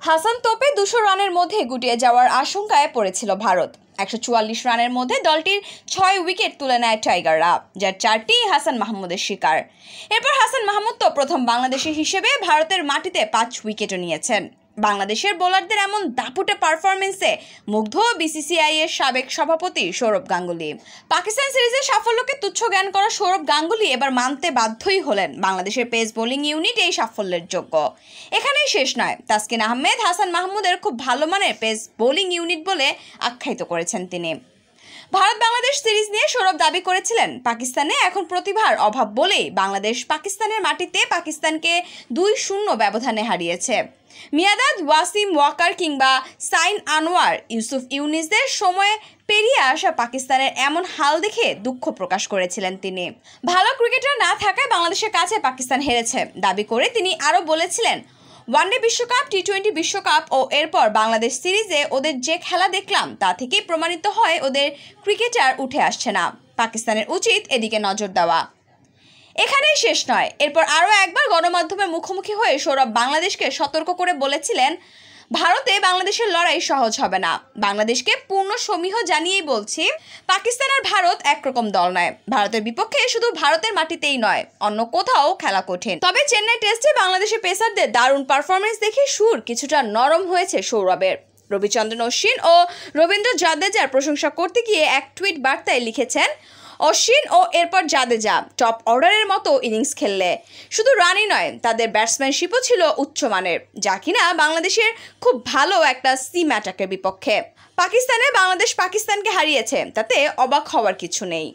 হাসান তোপে 200 রানের মধ্যে গুটিয়ে যাওয়ার আশঙ্কায় পড়েছিল ভারত। 144 রানের মধ্যে দলটির 6 উইকেট তুলে নেয় টাইগাররা, যার 4টি হাসান মাহমুদের শিকার। এরপর হাসান মাহমুদ তো প্রথম বাংলাদেশি হিসেবে ভারতের মাটিতে 5 উইকেটও নিয়েছেন। বাংলাদেশের বোলারদের এমন দাপুটে পারফরমেন্সে মুগ্ধ বিসিসিআই এর সাবেক সভাপতি সৌরভ গাঙ্গুলী। পাকিস্তান সিরিজের সাফল্যকে তুচ্ছ জ্ঞান করা সৌরভ গাঙ্গুলী এবার মানতে বাধ্যই হলেন বাংলাদেশের পেস বোলিং ইউনিট এই সাফল্যের যোগ্য। এখানেই শেষ নয়, তাসকিন আহমেদ হাসান মাহমুদের খুব ভালো মানের পেস বোলিং ইউনিট বলে আখ্যায়িত করেছেন তিনি। ভারত বাংলাদেশ সিরিজ নিয়ে সৌরভ দাবি করেছিলেন, পাকিস্তানে এখন প্রতিভার অভাব বলেই বাংলাদেশ পাকিস্তানের মাটিতে পাকিস্তানকে 2-0 ব্যবধানে হারিয়েছে। মিয়াদাদ, ওয়াসিম, ওয়াকার কিংবা সাইন আনোয়ার, ইউসুফ ইউনিসদের সময়ে পেরিয়ে আসা পাকিস্তানের এমন হাল দেখে দুঃখ প্রকাশ করেছিলেন তিনি। ভালো ক্রিকেটার না থাকায় বাংলাদেশের কাছে পাকিস্তান হেরেছে দাবি করে তিনি আরও বলেছিলেন, ওয়ানডে বিশ্বকাপ, টি-20 বিশ্বকাপ ও এরপর বাংলাদেশ সিরিজে ওদের যে খেলা দেখলাম তা থেকেই প্রমাণিত হয় ওদের ক্রিকেটার উঠে আসছে না। পাকিস্তানের উচিত এদিকে নজর দেওয়া। এখানেই শেষ নয়, এরপর আরও একবার গণমাধ্যমের মুখোমুখি হয়ে সৌরভ বাংলাদেশকে সতর্ক করে বলেছিলেন, ভারতে বাংলাদেশের লড়াই সহজ হবে না। বাংলাদেশকে পূর্ণ সমীহ জানিয়েই বলছি, পাকিস্তান আর ভারত একরকম দল নয়। ভারতের বিপক্ষে শুধু ভারতের মাটিতেই নয়, অন্য কোথাও খেলা কঠিন। তবে চেন্নাই টেস্টে বাংলাদেশের পেসারদের দারুণ পারফরমেন্স দেখে সুর কিছুটা নরম হয়েছে সৌরভের। রবিচন্দ্রন অশ্বিন ও রবীন্দ্র জাদেজার প্রশংসা করতে গিয়ে এক টুইট বার্তায় লিখেছেন, অশ্বিন ও এরপর জাদেজা টপ অর্ডারের মতো ইনিংস খেললে শুধু রানই নয়, তাদের ব্যাটসম্যানশিপও ছিল উচ্চমানের, যা কিনা বাংলাদেশের খুব ভালো একটা সিম অ্যাটাকের বিপক্ষে। পাকিস্তানে বাংলাদেশ পাকিস্তানকে হারিয়েছে, তাতে অবাক হওয়ার কিছু নেই।